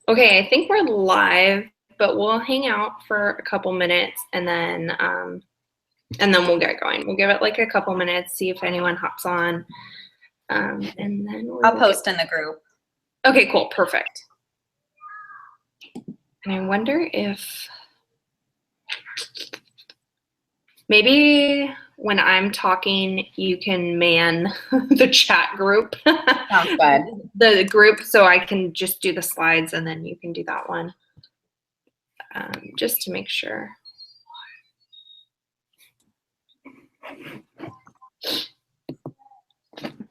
Okay, I think we're live, but we'll hang out for a couple minutes and then we'll get going. We'll give it like a couple minutes, see if anyone hops on, and then I'll post in the group. Okay, cool, perfect. And I wonder if maybe when I'm talking, you can man the chat group. Sounds good. The group, so I can just do the slides and then you can do that one, just to make sure.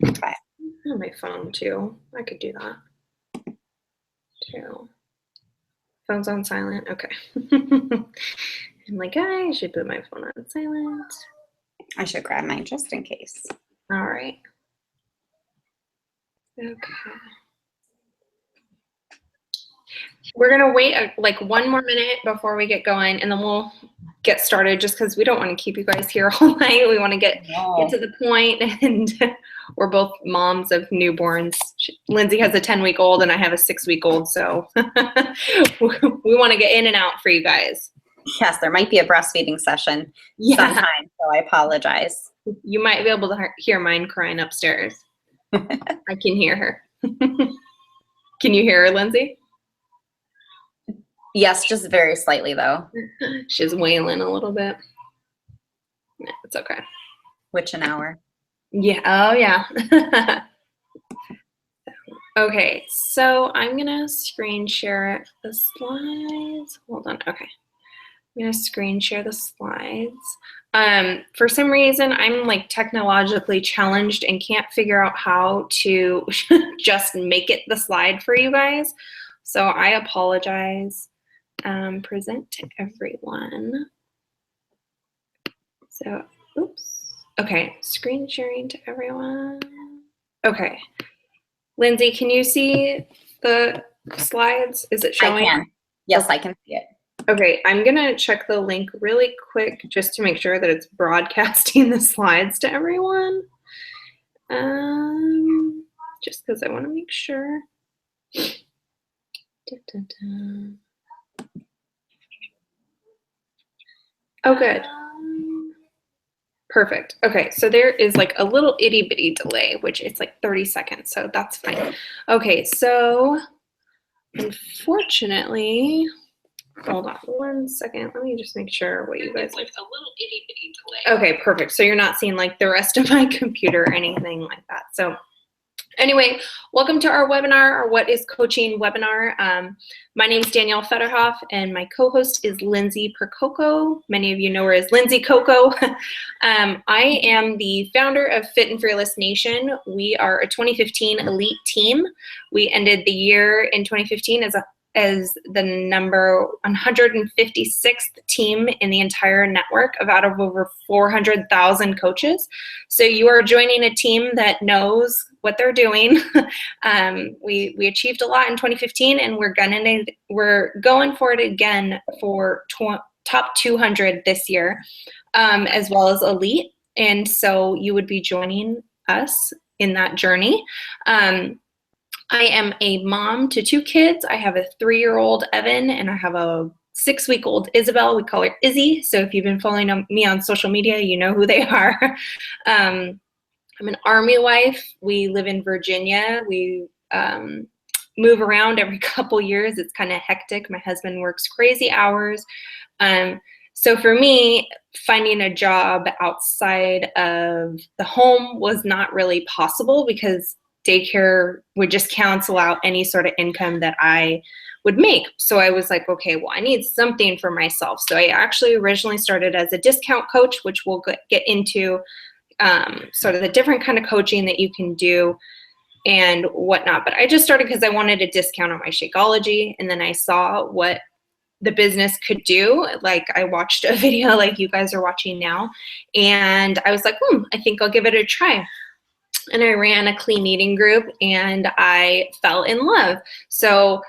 Okay. On my phone too. I could do that too. Phone's on silent. Okay. I'm like, I should put my phone on silent. I should grab mine just in case. All right. Okay. We're gonna wait like one more minute before we get going, and then we'll get started. Just because we don't want to keep you guys here all night. We want to get to the point, and we're both moms of newborns. Lindsay has a 10-week-old, and I have a 6-week-old, so we want to get in and out for you guys. Yes, there might be a breastfeeding session sometime, so I apologize. You might be able to hear mine crying upstairs. I can hear her. Can you hear her, Lindsay? Yes, just very slightly though. She's wailing a little bit. No, it's okay. Which an hour? Yeah. Oh, yeah. Okay, so I'm gonna screen share the slides. Hold on. Okay, I'm gonna screen share the slides. For some reason, I'm like technologically challenged and can't figure out how to just make it the slide for you guys. So I apologize. Present to everyone. So, oops. Okay, screen sharing to everyone. Okay. Lindsay, can you see the slides? Is it showing? I can. Yes, I can see it. Okay, I'm gonna check the link really quick just to make sure that it's broadcasting the slides to everyone. Just because I want to make sure. Oh, good. Perfect. Okay, so there is like a little itty bitty delay, which is like 30 seconds, so that's fine. Okay, so unfortunately, hold on 1 second. Let me just make sure what you guys like. A little itty bitty delay. Okay, perfect. So you're not seeing like the rest of my computer or anything like that. So anyway, welcome to our webinar, our What is Coaching webinar. My name is Danielle Fetterhoff, and my co-host is Lindsay Coco. Many of you know her as Lindsay Coco. I am the founder of Fit and Fearless Nation. We are a 2015 elite team. We ended the year in 2015 as the number 156th team in the entire network out of over 400,000 coaches. So you are joining a team that knows what they're doing. We achieved a lot in 2015, and we're going for it again for top 200 this year, as well as elite. And so you would be joining us in that journey. I am a mom to 2 kids. I have a 3-year-old Evan, and I have a 6-week-old Isabel. We call her Izzy. So if you've been following me on social media, you know who they are. I'm an Army wife. We live in Virginia. We move around every couple years. It's kind of hectic. My husband works crazy hours. So for me, finding a job outside of the home was not really possible because daycare would just cancel out any sort of income that I would make. So I was like, okay, well, I need something for myself. So I actually originally started as a discount coach, which we'll get into sort of the different kind of coaching that you can do and whatnot. But I just started because I wanted a discount on my Shakeology. And then I saw what the business could do. Like I watched a video like you guys are watching now. And I was like, I think I'll give it a try. And I ran a clean eating group and I fell in love. So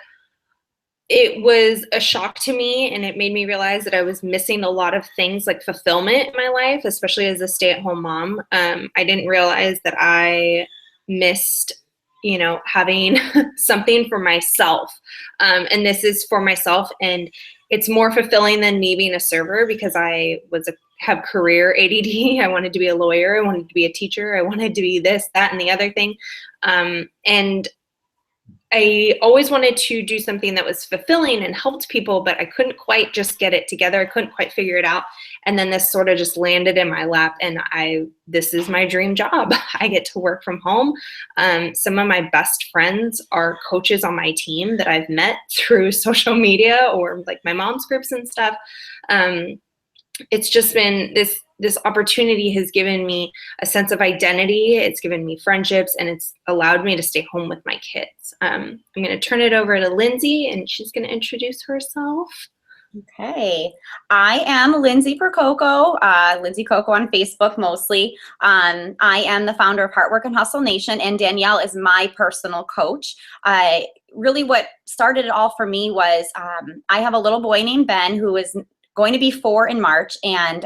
it was a shock to me, and it made me realize that I was missing a lot of things like fulfillment in my life, especially as a stay-at-home mom. I didn't realize that I missed having something for myself. And this is for myself, and it's more fulfilling than me being a server, because I have career ADD. I wanted to be a lawyer. I wanted to be a teacher. I wanted to be this, that, and the other thing. And I always wanted to do something that was fulfilling and helped people, but I couldn't quite just get it together. I couldn't quite figure it out. And then this sort of just landed in my lap, and this is my dream job. I get to work from home. Some of my best friends are coaches on my team that I've met through social media or like my mom's groups and stuff. It's just been this opportunity has given me a sense of identity. It's given me friendships, and it's allowed me to stay home with my kids. I'm going to turn it over to Lindsay, and she's going to introduce herself. Okay. I am Lindsay Coco, Lindsay Coco on Facebook mostly. I am the founder of Heart Work and Hustle Nation, and Danielle is my personal coach. Really what started it all for me was I have a little boy named Ben who is going to be 4 in March, and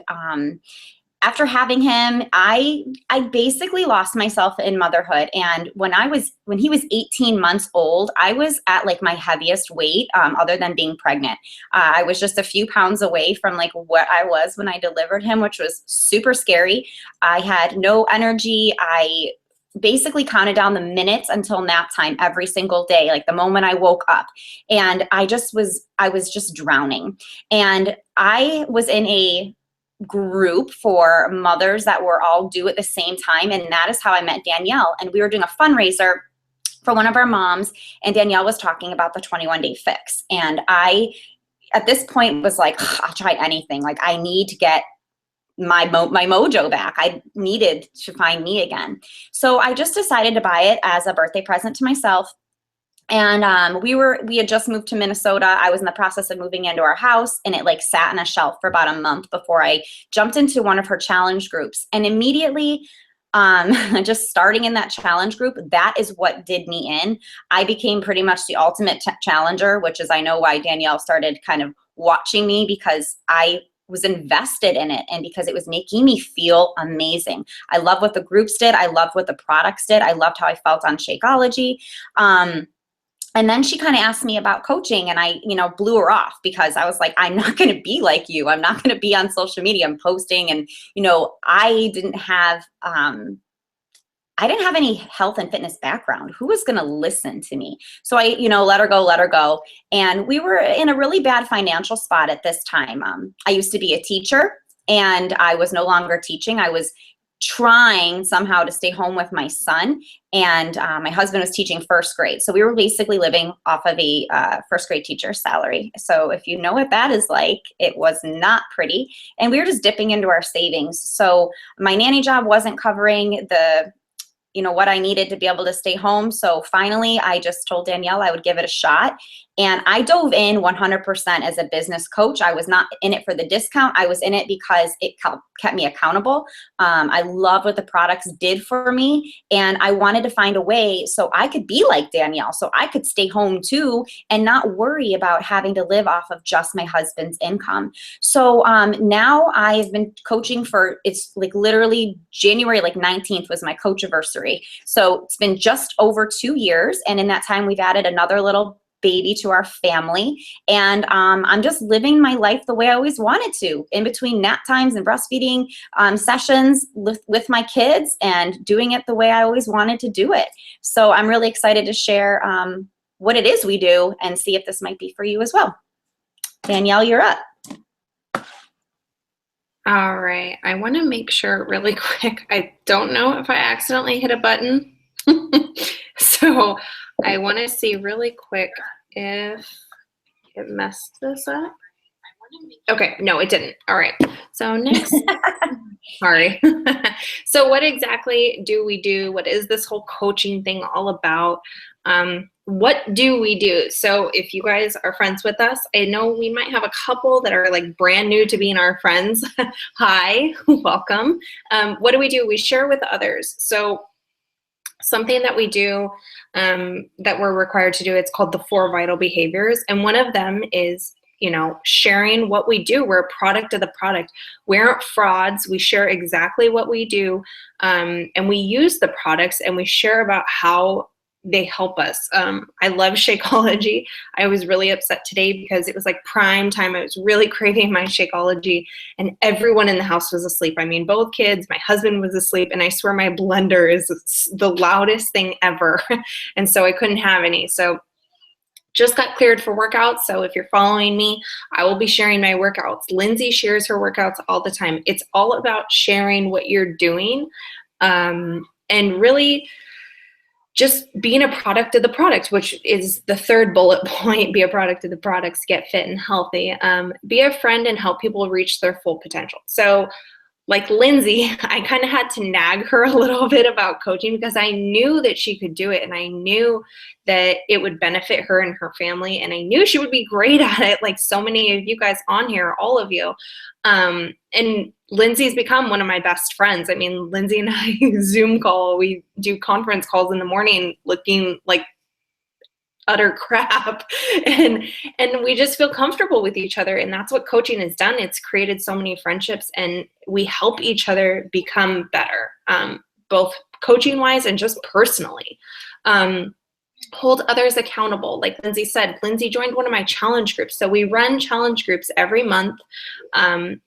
after having him, I basically lost myself in motherhood. And when he was 18 months old, I was at like my heaviest weight, other than being pregnant. I was just a few pounds away from like what I was when I delivered him, which was super scary. I had no energy. I basically counted down the minutes until nap time every single day, like the moment I woke up. And I was just drowning. And I was in a group for mothers that were all due at the same time. And that is how I met Danielle. And we were doing a fundraiser for one of our moms. And Danielle was talking about the 21-day fix. And I, at this point, was like, I'll try anything. Like, I need to get my mojo back. I needed to find me again. So I just decided to buy it as a birthday present to myself. And we had just moved to Minnesota. I was in the process of moving into our house, and it like sat on a shelf for about a month before I jumped into one of her challenge groups. And immediately, just starting in that challenge group, that is what did me in. I became pretty much the ultimate challenger, which is I know why Danielle started kind of watching me, because I was invested in it and because it was making me feel amazing. I love what the groups did. I loved what the products did. I loved how I felt on Shakeology. And then she kind of asked me about coaching, and I, blew her off because I was like, I'm not going to be like you. I'm not going to be on social media. I'm posting, and, I didn't have any health and fitness background. Who was going to listen to me? So I, let her go. And we were in a really bad financial spot at this time. I used to be a teacher, and I was no longer teaching. I was trying somehow to stay home with my son, and my husband was teaching first grade. So we were basically living off of a first grade teacher's salary. So if you know what that is like, it was not pretty. And we were just dipping into our savings. So my nanny job wasn't covering what I needed to be able to stay home. So finally, I just told Danielle I would give it a shot. And I dove in 100% as a business coach. I was not in it for the discount. I was in it because it kept me accountable. I loved what the products did for me. And I wanted to find a way so I could be like Danielle, so I could stay home too and not worry about having to live off of just my husband's income. So now I've been coaching it's like literally January 19th was my coach anniversary. So it's been just over 2 years. And in that time, we've added another little baby to our family. And I'm just living my life the way I always wanted to, in between nap times and breastfeeding sessions with my kids, and doing it the way I always wanted to do it. So I'm really excited to share what it is we do and see if this might be for you as well. Danielle, you're up. All right. I want to make sure really quick. I don't know if I accidentally hit a button. So I want to see really quick if it messed this up. Okay, no, it didn't. All right. So next, sorry. So what exactly do we do? What is this whole coaching thing all about? What do we do? So if you guys are friends with us, I know we might have a couple that are like brand new to being our friends. Hi, welcome. What do? We share with others. So something that we do that we're required to do, it's called the 4 vital behaviors. And one of them is, sharing what we do. We're a product of the product. We aren't frauds. We share exactly what we do. And we use the products, and we share about how they help us. I love Shakeology. I was really upset today because it was like prime time. I was really craving my Shakeology, and everyone in the house was asleep. I mean, both kids, my husband was asleep, and I swear my blender is the loudest thing ever. And so I couldn't have any. So just got cleared for workouts. So if you're following me, I will be sharing my workouts. Lindsay shares her workouts all the time. It's all about sharing what you're doing, and really just being a product of the product, which is the third bullet point. Be a product of the products, get fit and healthy. Be a friend and help people reach their full potential. So like Lindsay, I kind of had to nag her a little bit about coaching because I knew that she could do it, and I knew that it would benefit her and her family, and I knew she would be great at it, like so many of you guys on here, all of you. And Lindsay's become one of my best friends. I mean, Lindsay and I Zoom call, we do conference calls in the morning looking like utter crap, and we just feel comfortable with each other, and that's what coaching has done. It's created so many friendships, and we help each other become better, both coaching wise and just personally. Hold others accountable. Like Lindsay said, Lindsay joined one of my challenge groups. So we run challenge groups every month,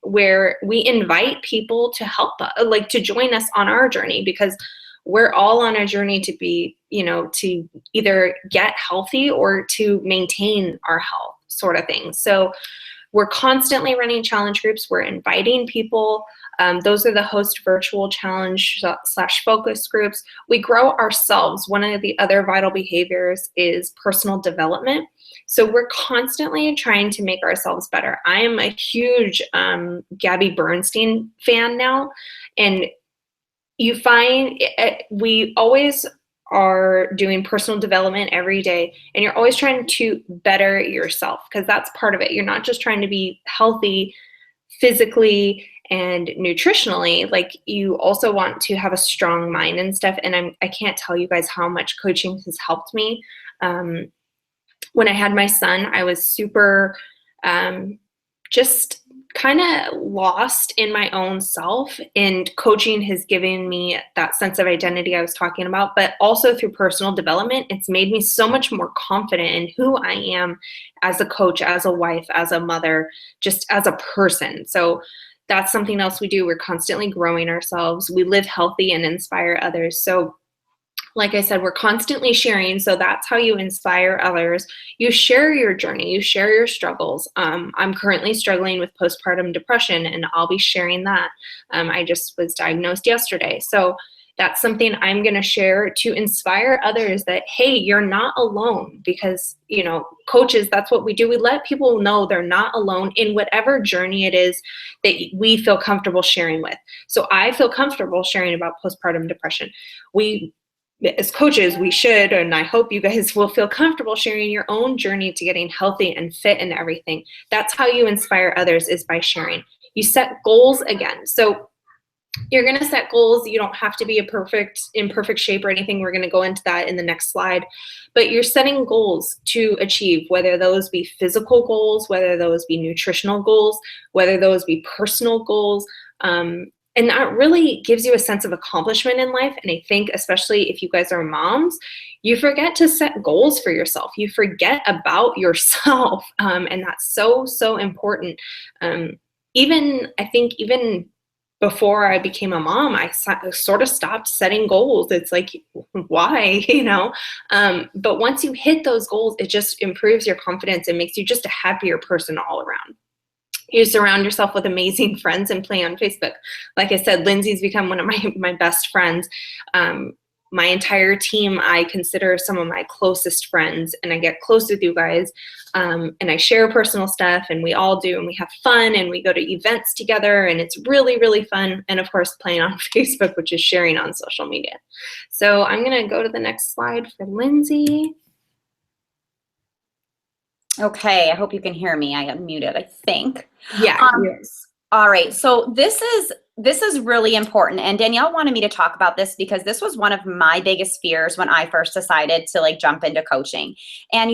where we invite people to help us, like to join us on our journey, because we're all on a journey to be, to either get healthy or to maintain our health, sort of thing. So we're constantly running challenge groups. We're inviting people. Those are the host virtual challenge / focus groups. We grow ourselves. One of the other vital behaviors is personal development. So we're constantly trying to make ourselves better. I am a huge Gabby Bernstein fan now, and you find we always are doing personal development every day, and you're always trying to better yourself, because that's part of it. You're not just trying to be healthy physically and nutritionally, like you also want to have a strong mind and stuff. And I can't tell you guys how much coaching has helped me. When I had my son, I was super just kind of lost in my own self, and coaching has given me that sense of identity I was talking about, but also through personal development, it's made me so much more confident in who I am as a coach, as a wife, as a mother, just as a person. So that's something else we do. We're constantly growing ourselves. We live healthy and inspire others. So like I said, we're constantly sharing. So that's how you inspire others. You share your journey, you share your struggles. I'm currently struggling with postpartum depression, and I'll be sharing that. I just was diagnosed yesterday. So that's something I'm going to share to inspire others that, hey, you're not alone, because, coaches, that's what we do. We let people know they're not alone in whatever journey it is that we feel comfortable sharing with. So I feel comfortable sharing about postpartum depression. As coaches, we should, and I hope you guys will feel comfortable sharing your own journey to getting healthy and fit and everything. That's how you inspire others, is by sharing. You set goals again. So you're going to set goals. You don't have to be in perfect shape or anything. We're going to go into that in the next slide. But you're setting goals to achieve, whether those be physical goals, whether those be nutritional goals, whether those be personal goals. And that really gives you a sense of accomplishment in life. And I think, especially if you guys are moms, you forget to set goals for yourself. You forget about yourself. And that's so, so important. Even before I became a mom, I sort of stopped setting goals. It's like, why, but once you hit those goals, it just improves your confidence and makes you just a happier person all around. You surround yourself with amazing friends and play on Facebook. Like I said, Lindsay's become one of my best friends. My entire team, I consider some of my closest friends, and I get close with you guys, and I share personal stuff, and we all do, and we have fun, and we go to events together, and it's really, really fun. And of course, playing on Facebook, which is sharing on social media. So I'm going to go to the next slide for Lindsay. Okay, I hope you can hear me. I am muted, I think. Yeah, yes. All right, so this is really important, and Danielle wanted me to talk about this because this was one of my biggest fears when I first decided to jump into coaching. And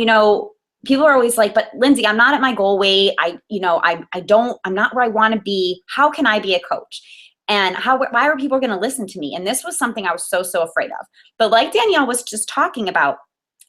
people are always like, but Lindsay, I'm not at my goal weight. I'm not where I want to be. How can I be a coach? And why are people going to listen to me? And this was something I was so afraid of. But like Danielle was just talking about,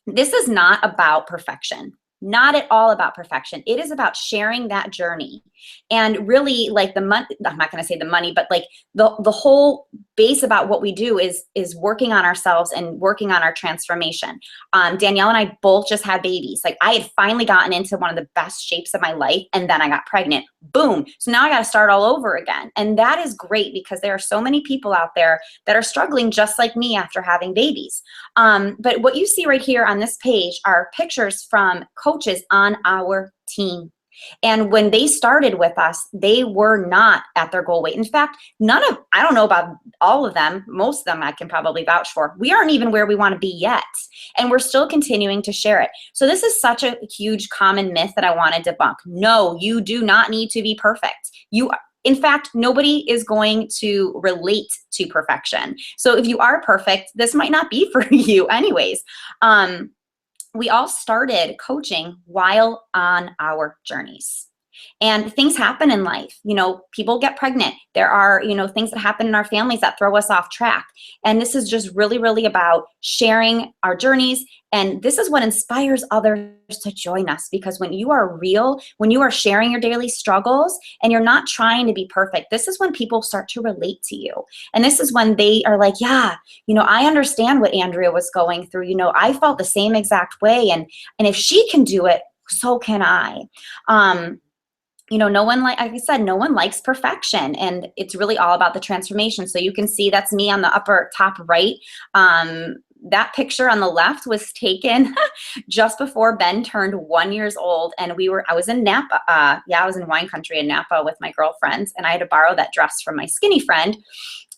this is not about perfection. Not at all about perfection. It is about sharing that journey. And really, like, the money, I'm not going to say the money, but like the whole base about what we do is working on ourselves and working on our transformation. Danielle and I both just had babies. Like, I had finally gotten into one of the best shapes of my life, and then I got pregnant. Boom. So now I got to start all over again. And that is great, because there are so many people out there that are struggling just like me after having babies. But what you see right here on this page are pictures from coaches on our team. And when they started with us, they were not at their goal weight. In fact, I don't know about all of them, most of them I can probably vouch for. We aren't even where we want to be yet. And we're still continuing to share it. So this is such a huge common myth that I want to debunk. No, you do not need to be perfect. In fact, nobody is going to relate to perfection. So if you are perfect, this might not be for you anyways. We all started coaching while on our journeys. And things happen in life. People get pregnant. There are, things that happen in our families that throw us off track. And this is just really, really about sharing our journeys. And this is what inspires others to join us, because when you are real, when you are sharing your daily struggles and you're not trying to be perfect, this is when people start to relate to you. And this is when they are like, yeah, I understand what Andrea was going through. I felt the same exact way. And if she can do it, so can I. No one, like I said, no one likes perfection, and it's really all about the transformation. So you can see that's me on the upper top right. That picture on the left was taken just before Ben turned 1 year old, and I was in Napa. I was in wine country in Napa with my girlfriends, and I had to borrow that dress from my skinny friend.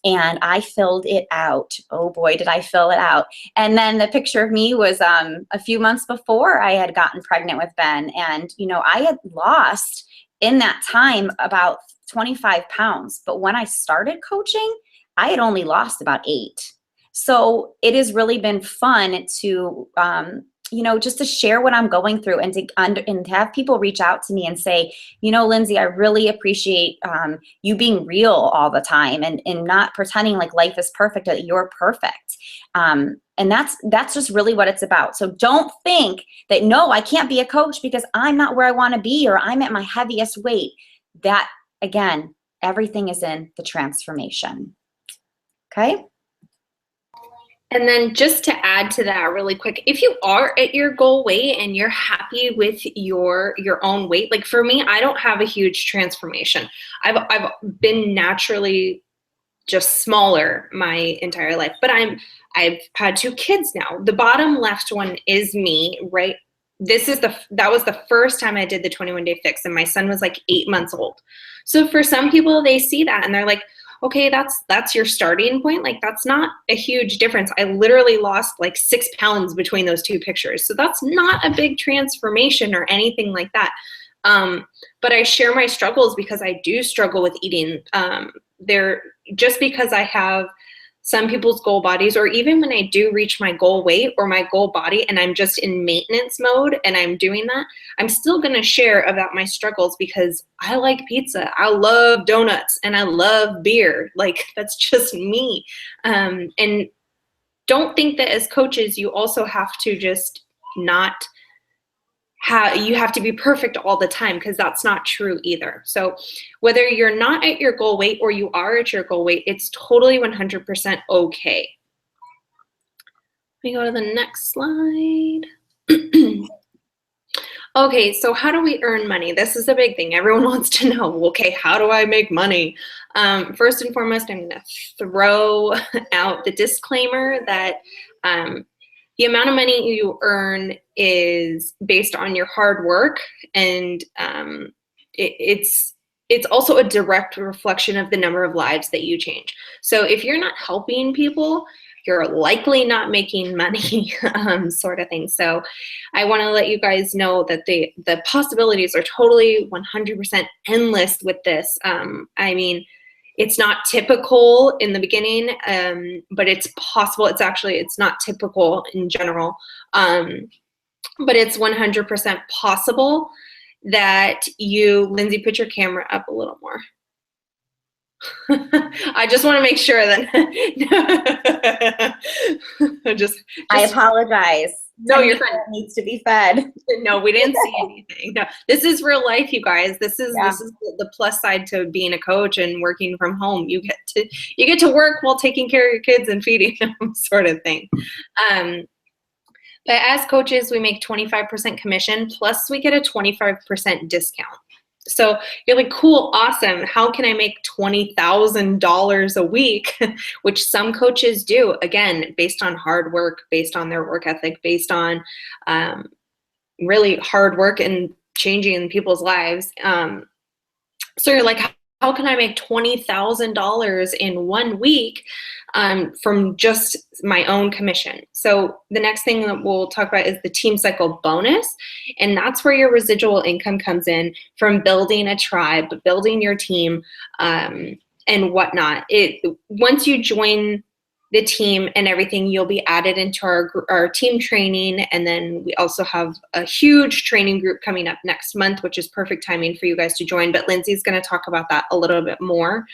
And I filled it out. Oh boy, did I fill it out. And then the picture of me was a few months before I had gotten pregnant with Ben. And, I had lost in that time about 25 pounds. But when I started coaching, I had only lost about 8. So it has really been fun to, just to share what I'm going through, and to have people reach out to me and say, Lindsay, I really appreciate you being real all the time, and not pretending like life is perfect, that you're perfect. And that's just really what it's about. So don't think that, no, I can't be a coach because I'm not where I want to be, or I'm at my heaviest weight. That, again, everything is in the transformation. Okay? And then just to add to that really quick, if you are at your goal weight and you're happy with your own weight, like for me, I don't have a huge transformation. I've been naturally just smaller my entire life, but I've had 2 kids now. The bottom left one is me, right? That was the first time I did the 21-day fix, and my son was like 8 months old. So for some people, they see that and they're like, okay, that's your starting point. Like, that's not a huge difference. I literally lost like 6 pounds between those 2 pictures. So that's not a big transformation or anything like that. But I share my struggles because I do struggle with eating. Just because I have some people's goal bodies, or even when I do reach my goal weight or my goal body and I'm just in maintenance mode and I'm doing that, I'm still going to share about my struggles, because I like pizza, I love donuts, and I love beer. Like, that's just me. And don't think that as coaches, you also have to just you have to be perfect all the time, because that's not true either. So whether you're not at your goal weight or you are at your goal weight, it's totally 100% okay. Let me go to the next slide. Okay, so how do we earn money? This is a big thing. Everyone wants to know, okay, how do I make money? First and foremost, I'm going to throw out the disclaimer that the amount of money you earn is based on your hard work, and it's also a direct reflection of the number of lives that you change. So if you're not helping people, you're likely not making money, sort of thing. So I want to let you guys know that the possibilities are totally 100% endless with this. I mean, it's not typical in the beginning, but it's possible. It's not typical in general, but it's 100% possible that Lindsay, put your camera up a little more. I just want to make sure that just I apologize. No, you're fine. Needs to be fed. No, we didn't see anything. No, this is real life, you guys. This is Yeah. this is the plus side to being a coach and working from home. You get to work while taking care of your kids and feeding them, sort of thing. But as coaches, we make 25% commission, plus we get a 25% discount. So you're like, cool, awesome. How can I make $20,000 a week? Which some coaches do, again, based on hard work, based on their work ethic, based on really hard work and changing people's lives. So you're like, how can I make $20,000 in 1 week from just my own commission? So the next thing that we'll talk about is the team cycle bonus. And that's where your residual income comes in from building a tribe, building your team, and whatnot. Once you join the team and everything, you'll be added into our team training. And then we also have a huge training group coming up next month, which is perfect timing for you guys to join. But Lindsay's going to talk about that a little bit more.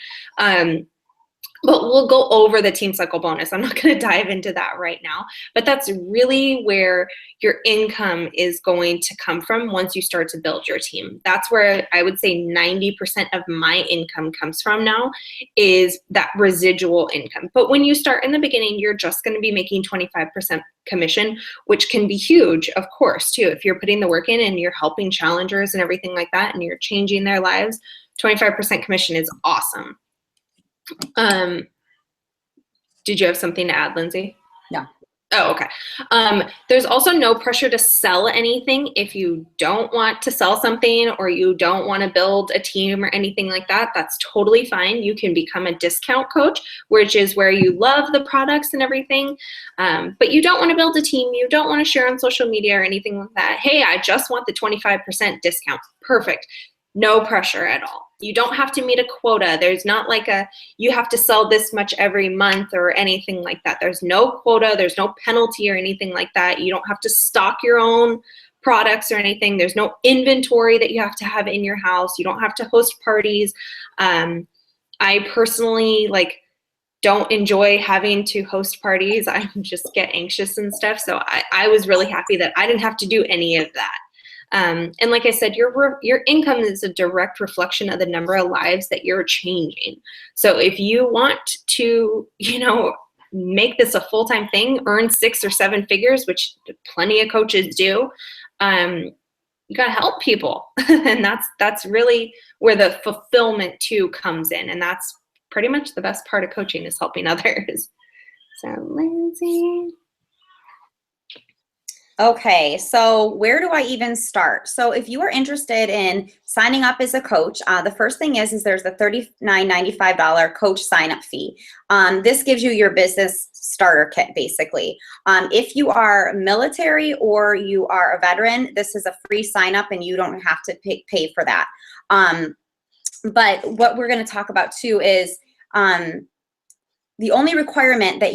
But we'll go over the team cycle bonus. I'm not going to dive into that right now, but that's really where your income is going to come from once you start to build your team. That's where I would say 90% of my income comes from now, is that residual income. But when you start in the beginning, you're just going to be making 25% commission, which can be huge, of course, too. If you're putting the work in and you're helping challengers and everything like that, and you're changing their lives, 25% commission is awesome. Did you have something to add, Lindsay? No. Oh, okay. There's also no pressure to sell anything. If you don't want to sell something or you don't want to build a team or anything like that, that's totally fine. You can become a discount coach, which is where you love the products and everything, but you don't want to build a team. You don't want to share on social media or anything like that. Hey, I just want the 25% discount. Perfect. No pressure at all. You don't have to meet a quota. There's not like you have to sell this much every month or anything like that. There's no quota. There's no penalty or anything like that. You don't have to stock your own products or anything. There's no inventory that you have to have in your house. You don't have to host parties. I personally don't enjoy having to host parties. I just get anxious and stuff. So I was really happy that I didn't have to do any of that. And like I said, your income is a direct reflection of the number of lives that you're changing. So if you want to, make this a full-time thing, earn 6 or 7 figures, which plenty of coaches do, you got to help people. And that's really where the fulfillment too comes in. And that's pretty much the best part of coaching, is helping others. So Lindsay. Okay, so where do I even start? So if you are interested in signing up as a coach, the first thing is there's a $39.95 coach sign-up fee. This gives you your business starter kit, basically. If you are military or you are a veteran, this is a free sign-up and you don't have to pay for that. But what we're going to talk about too is the only requirement that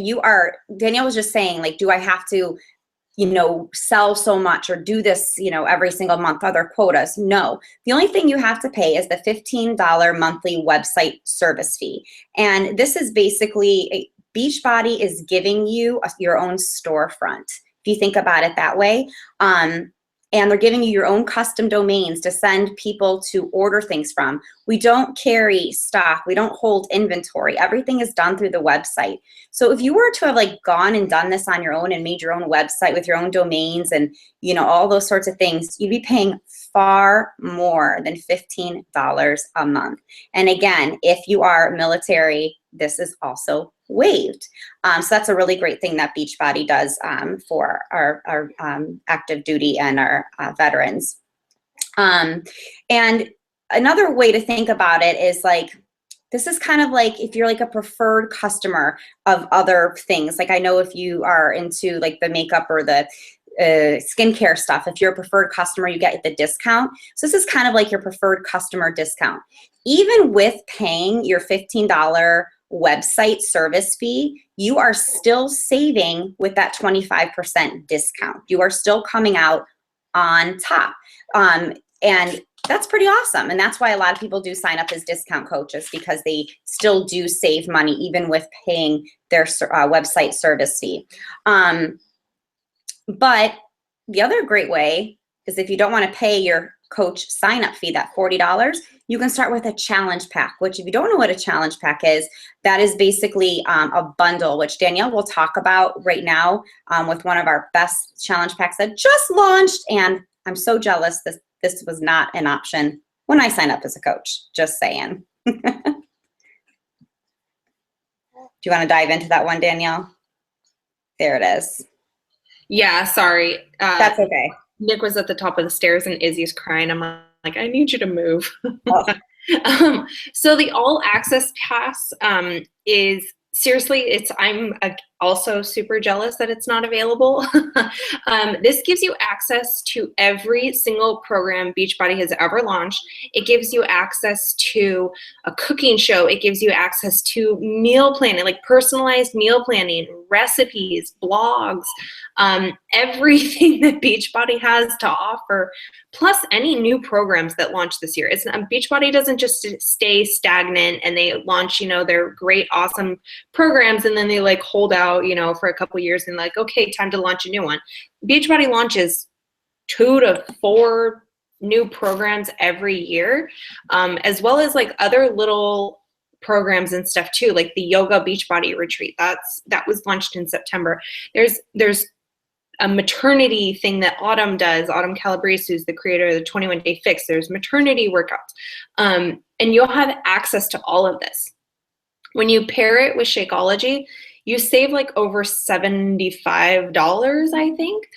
Danielle was just saying, do I have to sell so much or do this, every single month, other quotas? No. The only thing you have to pay is the $15 monthly website service fee. And this is basically, Beachbody is giving you your own storefront, if you think about it that way. And they're giving you your own custom domains to send people to order things from. We don't carry stock. We don't hold inventory. Everything is done through the website. So if you were to have gone and done this on your own and made your own website with your own domains and, all those sorts of things, you'd be paying far more than $15 a month. And again, if you are military, this is also waived. So that's a really great thing that Beachbody does for our active duty and our veterans. And another way to think about it is this is kind of if you're a preferred customer of other things. I know if you are into the makeup or the skincare stuff, if you're a preferred customer, you get the discount. So this is kind of your preferred customer discount. Even with paying your $15 website service fee, you are still saving with that 25% discount. You are still coming out on top. And that's pretty awesome. And that's why a lot of people do sign up as discount coaches, because they still do save money even with paying their website service fee. But the other great way is if you don't want to pay your coach sign up fee, that $40, you can start with a challenge pack, which if you don't know what a challenge pack is, that is basically a bundle, which Danielle will talk about right now with one of our best challenge packs that just launched. And I'm so jealous this was not an option when I signed up as a coach, just saying. Do you want to dive into that one, Danielle? There it is. Yeah, sorry. That's okay. Nick was at the top of the stairs and Izzy's crying. I'm like, I need you to move. Oh. So the all access pass is seriously, I'm also super jealous that it's not available. This gives you access to every single program Beachbody has ever launched. It gives you access to a cooking show. It gives you access to meal planning, like personalized meal planning, recipes, blogs, everything that Beachbody has to offer, plus any new programs that launch this year. Beachbody doesn't just stay stagnant and they launch, their great, awesome programs and then they like hold out, for a couple years and like, okay, time to launch a new one. Beachbody launches 2 to 4 new programs every year, as well as like other little programs and stuff too, like the Yoga Beachbody Retreat. That was launched in September. There's a maternity thing that Autumn does. Autumn Calabrese, who's the creator of the 21 Day Fix. There's maternity workouts. And you'll have access to all of this. When you pair it with Shakeology, you save like over $75, I think.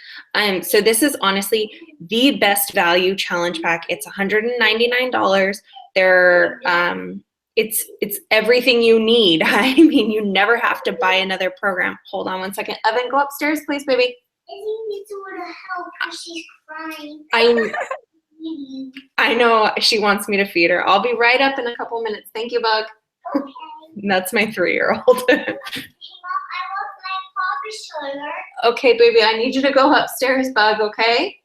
So this is honestly the best value challenge pack. It's $199. It's everything you need. I mean, you never have to buy another program. Hold on one second. Evan, go upstairs, please, baby. Izzy needs a little help because she's crying. I know she wants me to feed her. I'll be right up in a couple minutes. Thank you, Bug. Okay. That's my 3-year-old. Hey, Mom, I want my paw sugar. Okay, baby, I need you to go upstairs, Bug, okay? Okay.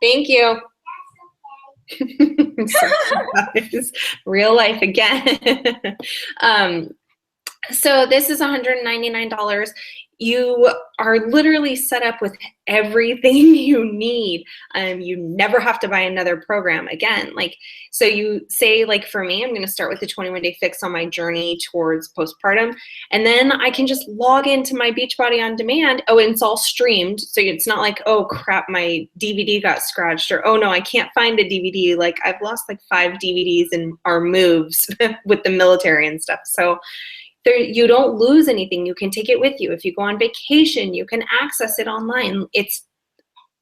Thank you. That's okay. Real life again. So this is $199. You are literally set up with everything you need. You never have to buy another program again. So you say, like for me, I'm going to start with the 21 Day Fix on my journey towards postpartum. And then I can just log into my Beachbody On Demand. Oh, and it's all streamed. So it's not like, oh crap, my DVD got scratched, or, oh no, I can't find a DVD. Like I've lost like 5 DVDs in our moves with the military and stuff. So you don't lose anything. You can take it with you. If you go on vacation, you can access it online.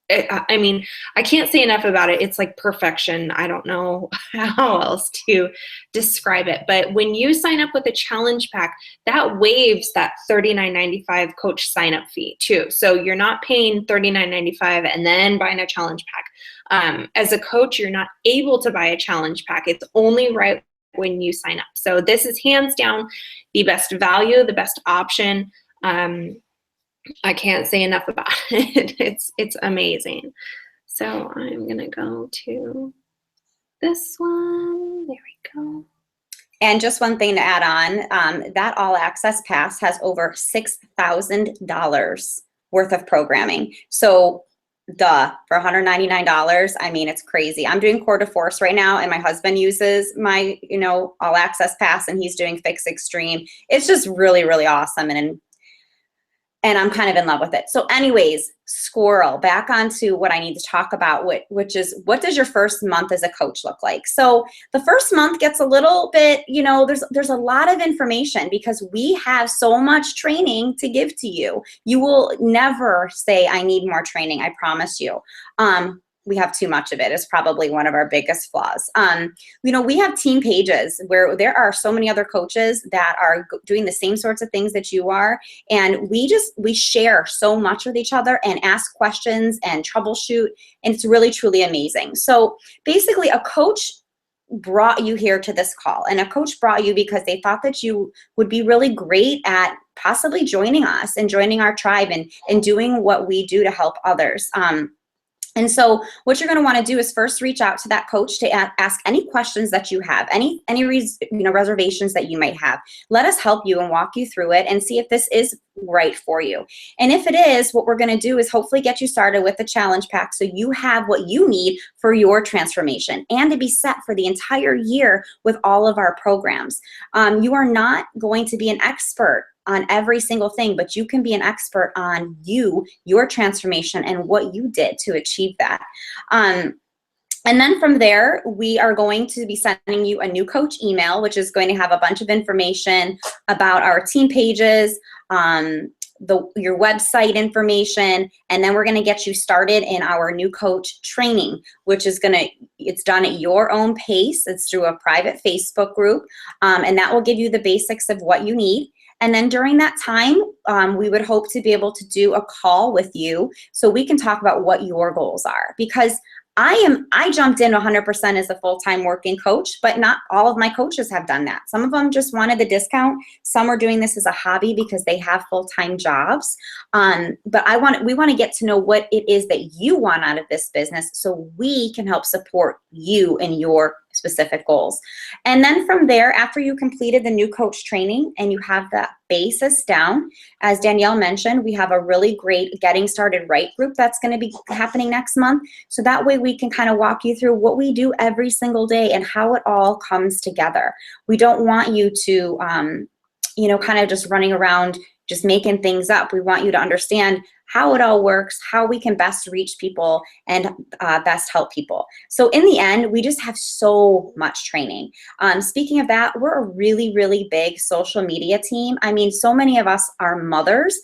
I mean, I can't say enough about it. It's like perfection. I don't know how else to describe it. But when you sign up with a challenge pack, that waives that $39.95 coach sign up fee too. So you're not paying $39.95 and then buying a challenge pack. As a coach, you're not able to buy a challenge pack. It's only right when you sign up. So this is hands down the best value, the best option. I can't say enough about it. It's amazing. So I'm gonna go to this one. There we go. And just one thing to add on, that all access pass has over $6,000 worth of programming. So for $199, I mean, it's crazy. I'm doing Core de Force right now, and my husband uses my, all access pass, and he's doing Fix Extreme. It's just really, really awesome. And I'm kind of in love with it. So anyways, squirrel, back onto what I need to talk about, which is, what does your first month as a coach look like? So the first month gets a little bit, there's a lot of information because we have so much training to give to you. You will never say, I need more training, I promise you. We have too much of it is probably one of our biggest flaws. We have team pages where there are so many other coaches that are doing the same sorts of things that you are. And we share so much with each other and ask questions and troubleshoot. And it's really, truly amazing. So basically a coach brought you here to this call, and a coach brought you because they thought that you would be really great at possibly joining us and joining our tribe and doing what we do to help others. And so what you're going to want to do is first reach out to that coach to ask any questions that you have, any reservations that you might have. Let us help you and walk you through it and see if this is right for you. And if it is, what we're going to do is hopefully get you started with the challenge pack so you have what you need for your transformation and to be set for the entire year with all of our programs. You are not going to be an expert on every single thing, but you can be an expert on your transformation and what you did to achieve that. And then from there, we are going to be sending you a new coach email, which is going to have a bunch of information about our team pages, your website information, and then we're going to get you started in our new coach training, which is it's done at your own pace. It's through a private Facebook group, and that will give you the basics of what you need. And then during that time, we would hope to be able to do a call with you so we can talk about what your goals are. Because I jumped in 100% as a full-time working coach, but not all of my coaches have done that. Some of them just wanted the discount. Some are doing this as a hobby because they have full-time jobs. But we want to get to know what it is that you want out of this business so we can help support you in your specific goals. And then from there, after you completed the new coach training and you have that basis down, as Danielle mentioned, we have a really great Getting Started Right group that's going to be happening next month. So that way we can kind of walk you through what we do every single day and how it all comes together. We don't want you to, kind of just running around just making things up. We want you to understand how it all works, how we can best reach people and best help people. So in the end, we just have so much training. Speaking of that, we're a really, really big social media team. I mean, so many of us are mothers.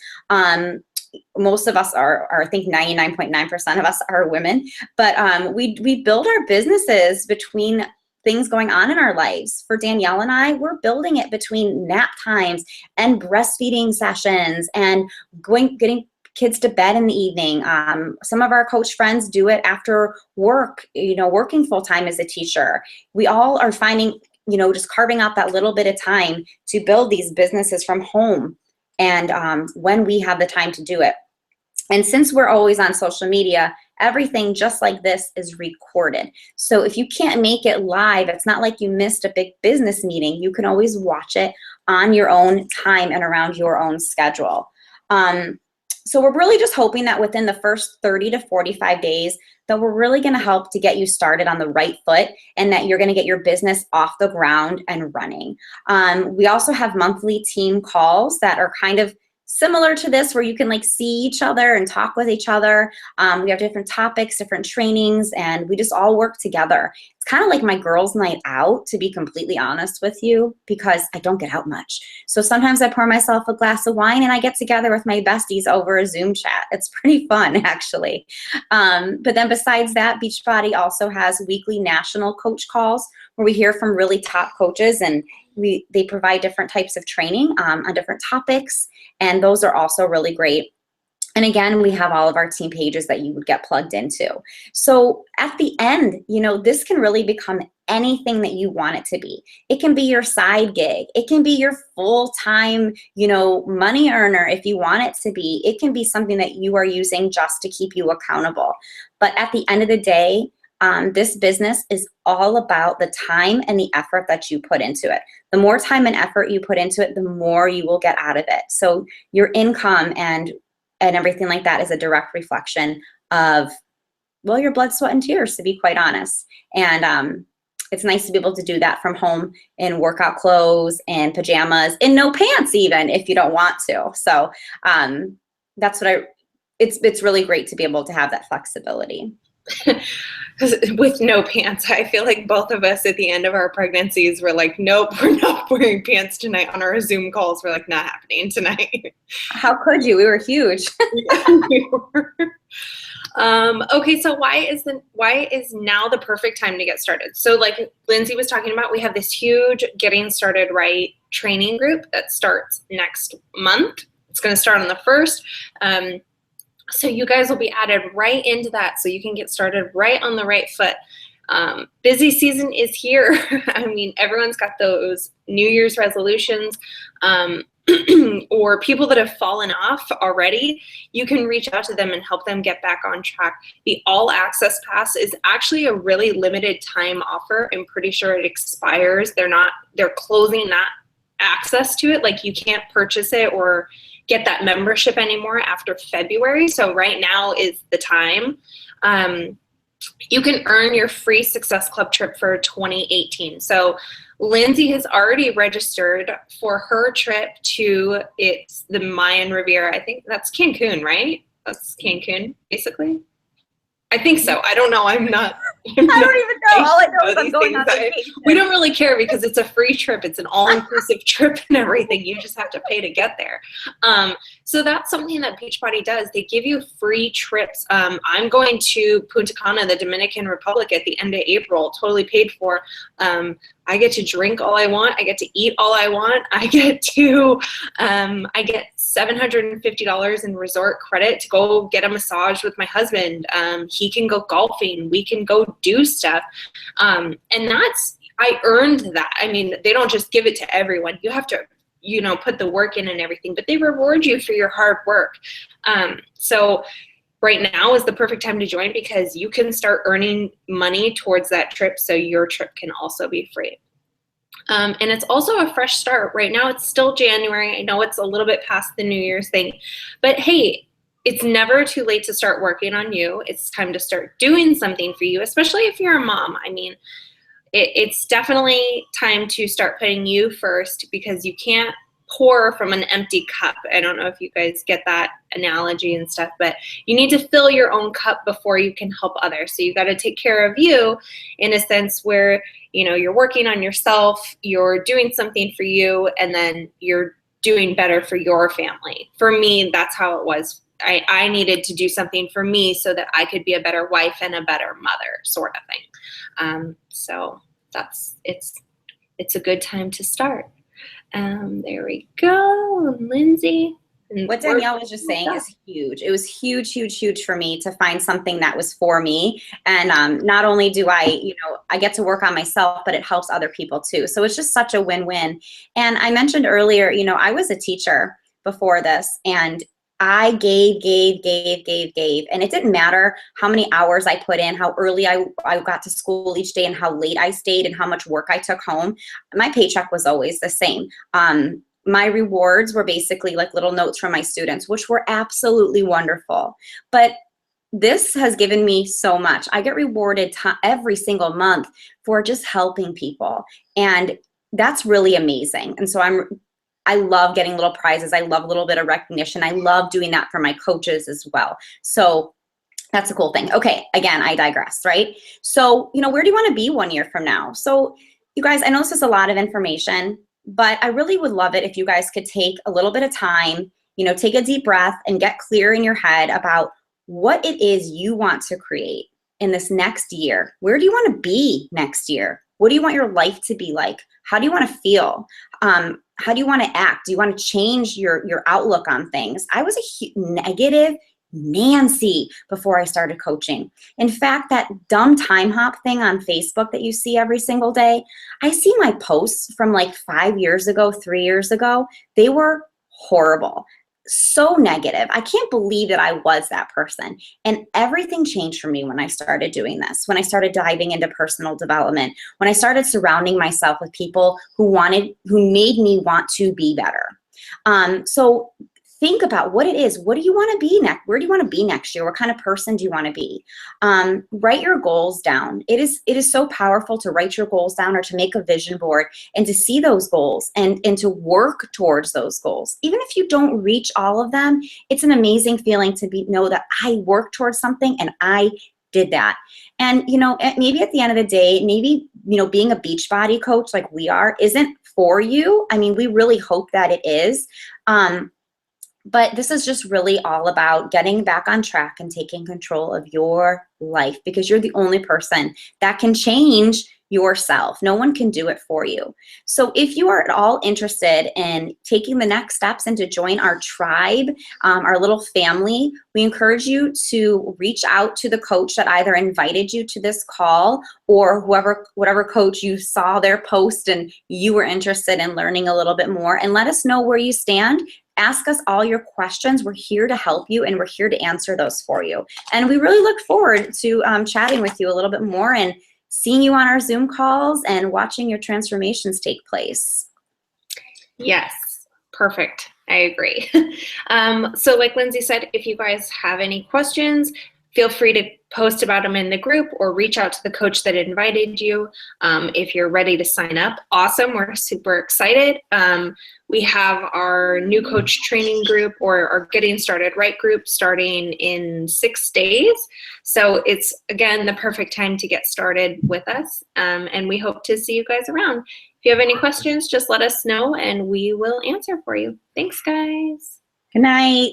Most of us are, I think 99.9% of us are women, but we build our businesses between things going on in our lives. For Danielle and I, we're building it between nap times and breastfeeding sessions and getting kids to bed in the evening. Some of our coach friends do it after work, working full-time as a teacher. We all are finding, just carving out that little bit of time to build these businesses from home and when we have the time to do it. And since we're always on social media, everything just like this is recorded. So if you can't make it live, it's not like you missed a big business meeting. You can always watch it on your own time and around your own schedule. So we're really just hoping that within the first 30 to 45 days that we're really going to help to get you started on the right foot and that you're going to get your business off the ground and running. We also have monthly team calls that are kind of similar to this, where you can see each other and talk with each other. We have different topics, different trainings, and we just all work together. It's kind of like my girls' night out, to be completely honest with you, because I don't get out much. So sometimes I pour myself a glass of wine and I get together with my besties over a Zoom chat. It's pretty fun, actually. But then besides that, Beachbody also has weekly national coach calls where we hear from really top coaches, and they provide different types of training on different topics, and those are also really great. And again, we have all of our team pages that you would get plugged into. So at the end, this can really become anything that you want it to be. It can be your side gig. It can be your full-time, money earner if you want it to be. It can be something that you are using just to keep you accountable. But at the end of the day, this business is all about the time and the effort that you put into it. The more time and effort you put into it, the more you will get out of it. So your income and everything like that is a direct reflection of, your blood, sweat, and tears, to be quite honest. And it's nice to be able to do that from home in workout clothes and pajamas and no pants even if you don't want to. So that's what it's really great to be able to have that flexibility. Because with no pants, I feel like both of us at the end of our pregnancies were like, nope, we're not wearing pants tonight on our Zoom calls. We're like, not happening tonight. How could you? We were huge. We were. Okay, so why is now the perfect time to get started? So like Lindsay was talking about, we have this huge Getting Started Right training group that starts next month. It's going to start on the 1st. So you guys will be added right into that so you can get started right on the right foot. Busy season is here. I mean, everyone's got those New Year's resolutions. or people that have fallen off already, you can reach out to them and help them get back on track. The All Access Pass is actually a really limited time offer. I'm pretty sure it expires. They're closing that access to it. Like, you can't purchase it or get that membership anymore after February. So right now is the time. You can earn your free Success Club trip for 2018. So Lindsay has already registered for her trip to the Mayan Riviera. I think that's Cancun, right? That's Cancun, basically. I think so. I don't know. I don't even know. All I know is I'm going on vacation. We don't really care because it's a free trip. It's an all-inclusive trip and everything. You just have to pay to get there. So that's something that Beachbody does. They give you free trips. I'm going to Punta Cana, the Dominican Republic, at the end of April, totally paid for. I get to drink all I want. I get to eat all I want. I get $750 in resort credit to go get a massage with my husband. He can go golfing. We can go do stuff. And I earned that. I mean, they don't just give it to everyone. You have to, put the work in and everything, but they reward you for your hard work. So right now is the perfect time to join because you can start earning money towards that trip, so your trip can also be free. And it's also a fresh start. Right now it's still January. I know it's a little bit past the New Year's thing, but hey, it's never too late to start working on you. It's time to start doing something for you, especially if you're a mom. I mean, it's definitely time to start putting you first because you can't pour from an empty cup. I don't know if you guys get that analogy and stuff, but you need to fill your own cup before you can help others. So you got to take care of you in a sense where, you're working on yourself, you're doing something for you, and then you're doing better for your family. For me, that's how it was. I needed to do something for me so that I could be a better wife and a better mother, sort of thing. So it's a good time to start. There we go, Lindsay. What Danielle was just saying is huge. It was huge, huge, huge for me to find something that was for me. And not only do I get to work on myself, but it helps other people too. So it's just such a win-win. And I mentioned earlier, I was a teacher before this, and I gave. And it didn't matter how many hours I put in, how early I got to school each day, and how late I stayed, and how much work I took home. My paycheck was always the same. My rewards were basically like little notes from my students, which were absolutely wonderful. But this has given me so much. I get rewarded every single month for just helping people. And that's really amazing. And so I love getting little prizes. I love a little bit of recognition. I love doing that for my coaches as well. So that's a cool thing. Okay, again, I digress, right? So, where do you want to be 1 year from now? So you guys, I know this is a lot of information, but I really would love it if you guys could take a little bit of time, take a deep breath and get clear in your head about what it is you want to create in this next year. Where do you want to be next year? What do you want your life to be like? How do you want to feel? How do you want to act? Do you want to change your outlook on things? I was a negative Nancy before I started coaching. In fact, that dumb time hop thing on Facebook that you see every single day, I see my posts from like 5 years ago, 3 years ago. They were horrible. So negative. I can't believe that I was that person. And everything changed for me when I started doing this, when I started diving into personal development, when I started surrounding myself with people who made me want to be better. So think about what it is. What do you want to be next? Where do you want to be next year? What kind of person do you want to be? Write your goals down. It is so powerful to write your goals down or to make a vision board and to see those goals and to work towards those goals. Even if you don't reach all of them, it's an amazing feeling to know that I worked towards something and I did that. And, maybe at the end of the day, maybe, being a Beachbody coach like we are isn't for you. I mean, we really hope that it is. But this is just really all about getting back on track and taking control of your life, because you're the only person that can change yourself. No one can do it for you. So if you are at all interested in taking the next steps and to join our tribe, our little family, we encourage you to reach out to the coach that either invited you to this call or whatever coach you saw their post and you were interested in learning a little bit more, and let us know where you stand. Ask us all your questions. We're here to help you, and we're here to answer those for you. And we really look forward to chatting with you a little bit more and seeing you on our Zoom calls and watching your transformations take place. Yes, perfect. I agree. So like Lindsay said, if you guys have any questions, feel free to post about them in the group or reach out to the coach that invited you. If you're ready to sign up, awesome. We're super excited. We have our new coach training group, or our Getting Started Right group, starting in 6 days. So it's, again, the perfect time to get started with us. And we hope to see you guys around. If you have any questions, just let us know and we will answer for you. Thanks, guys. Good night.